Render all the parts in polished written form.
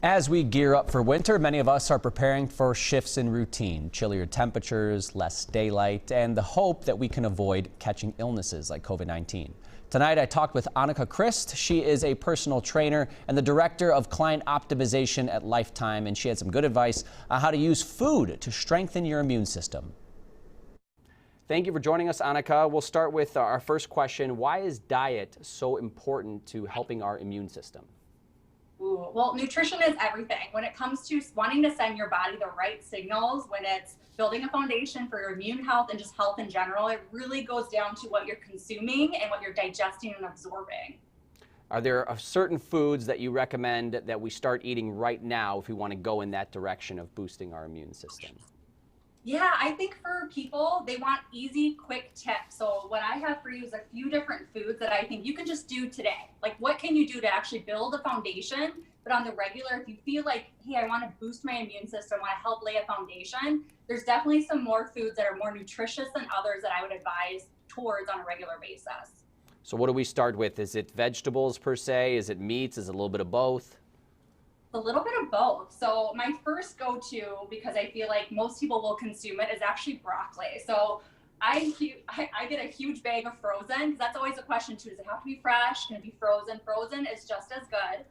As we gear up for winter, many of us are preparing for shifts in routine, chillier temperatures, less daylight, and the hope that we can avoid catching illnesses like COVID-19. Tonight, I talked with Anika Christ. She is a personal trainer and the director of client optimization at Lifetime, and she had some good advice on how to use food to strengthen your immune system. Thank you for joining us, Anika. We'll start with our first question. Why is diet so important to helping our immune system? Ooh, well, nutrition is everything. When it comes to wanting to send your body the right signals, when it's building a foundation for your immune health and just health in general, it really goes down to what you're consuming and what you're digesting and absorbing. Are there certain foods that you recommend that we start eating right now if we want to go in that direction of boosting our immune system? Yeah, I think for people, they want easy, quick tips. So what I have for you is a few different foods that I think you can just do today. Like, what can you do to actually build a foundation? But on the regular, if you feel like, hey, I want to boost my immune system, I want to help lay a foundation, there's definitely some more foods that are more nutritious than others that I would advise towards on a regular basis. So what do we start with? Is it vegetables per se? Is it meats? Is it a little bit of both? A little bit of both. So my first go-to, because I feel like most people will consume it, is actually broccoli. So I get a huge bag of frozen, because that's always a question too. Does it have to be fresh? Can it be frozen? Frozen is just as good.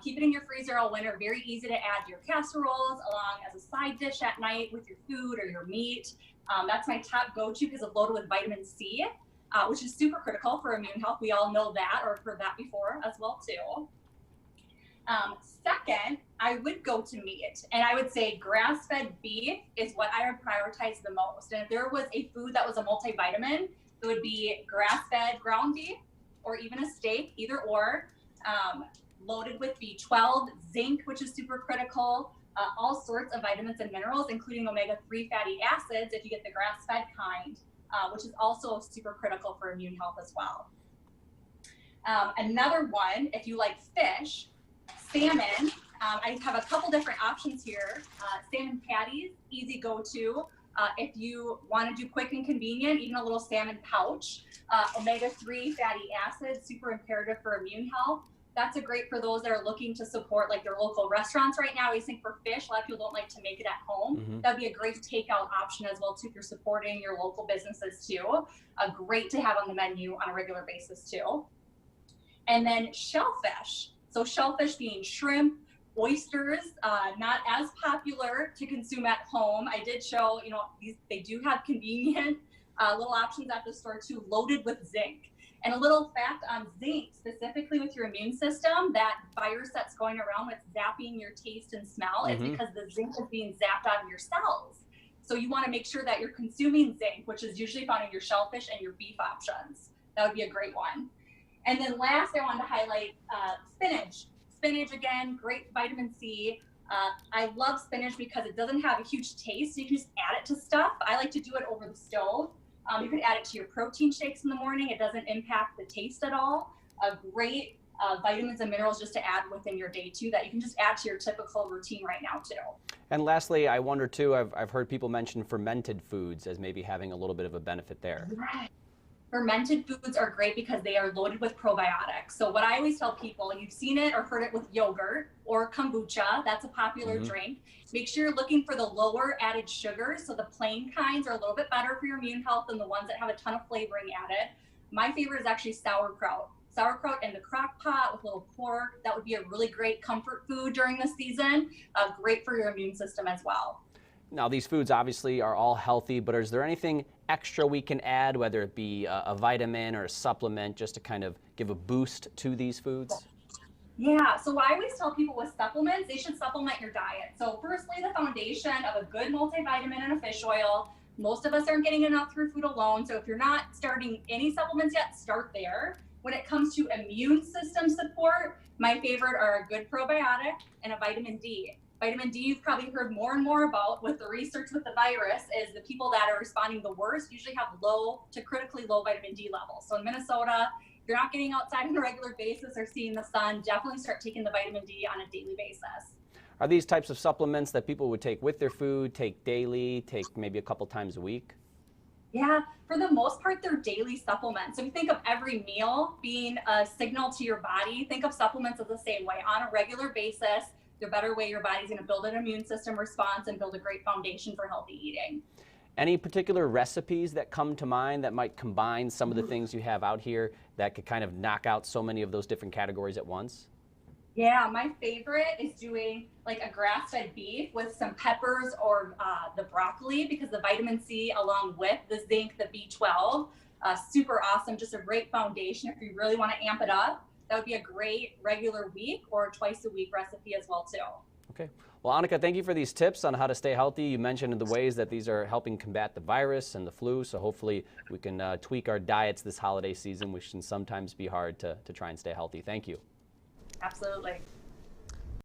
Keep it in your freezer all winter. Very easy to add to your casseroles along as a side dish at night with your food or your meat. That's my top go-to because it's loaded with vitamin C, which is super critical for immune health. We all know that, or have heard that before as well too. Second, I would go to meat, and I would say grass-fed beef is what I would prioritize the most. And if there was a food that was a multivitamin, it would be grass-fed ground beef or even a steak, either or, loaded with B12, zinc, which is super critical, all sorts of vitamins and minerals, including omega-3 fatty acids if you get the grass-fed kind, which is also super critical for immune health as well. Another one, if you like fish, salmon. I have a couple different options here. Salmon patties, easy go-to. If you want to do quick and convenient, even a little salmon pouch. Omega-3 fatty acids, super imperative for immune health. That's a great for those that are looking to support like their local restaurants right now. We think for fish, a lot of people don't like to make it at home. That'd be a great takeout option as well too if you're supporting your local businesses too. Great to have on the menu on a regular basis too. And then shellfish. So shellfish being shrimp, oysters, not as popular to consume at home. I did show, they do have convenient little options at the store too, loaded with zinc. And a little fact on zinc, specifically with your immune system, that virus that's going around with zapping your taste and smell is because the zinc is being zapped out of your cells. So you want to make sure that you're consuming zinc, which is usually found in your shellfish and your beef options. That would be a great one. And then last, I wanted to highlight spinach. Spinach, again, great vitamin C. I love spinach because it doesn't have a huge taste. So you can just add it to stuff. I like to do it over the stove. You can add it to your protein shakes in the morning. It doesn't impact the taste at all. Great vitamins and minerals just to add within your day too, that you can just add to your typical routine right now too. And lastly, I wonder too, I've heard people mention fermented foods as maybe having a little bit of a benefit there. Right. Fermented foods are great because they are loaded with probiotics. So what I always tell people, you've seen it or heard it with yogurt or kombucha, that's a popular drink. Make sure you're looking for the lower added sugars. So the plain kinds are a little bit better for your immune health than the ones that have a ton of flavoring added. My favorite is actually sauerkraut. Sauerkraut in the crock pot with a little pork. That would be a really great comfort food during the season. Great for your immune system as well. Now, these foods obviously are all healthy, but is there anything extra we can add, whether it be a vitamin or a supplement, just to kind of give a boost to these foods? Yeah, so I always tell people with supplements, they should supplement your diet. So firstly, the foundation of a good multivitamin and a fish oil. Most of us aren't getting enough through food alone. So if you're not starting any supplements yet, start there. When it comes to immune system support, my favorite are a good probiotic and a vitamin D. Vitamin D, you've probably heard more and more about with the research with the virus, is the people that are responding the worst usually have low to critically low vitamin D levels. So in Minnesota, if you're not getting outside on a regular basis or seeing the sun, definitely start taking the vitamin D on a daily basis. Are these types of supplements that people would take with their food, take daily, take maybe a couple times a week? Yeah, for the most part, they're daily supplements. So if you think of every meal being a signal to your body, think of supplements as the same way. On a regular basis, the better way your body's going to build an immune system response and build a great foundation for healthy eating. Any particular recipes that come to mind that might combine some of the things you have out here that could kind of knock out so many of those different categories at once? Yeah, my favorite is doing like a grass-fed beef with some peppers or the broccoli, because the vitamin C along with the zinc, the B12, super awesome. Just a great foundation if you really want to amp it up. That would be a great regular week or twice a week recipe as well too. Okay. Well, Anika, thank you for these tips on how to stay healthy. You mentioned the ways that these are helping combat the virus and the flu, so hopefully we can tweak our diets this holiday season, which can sometimes be hard to try and stay healthy. Thank you. Absolutely.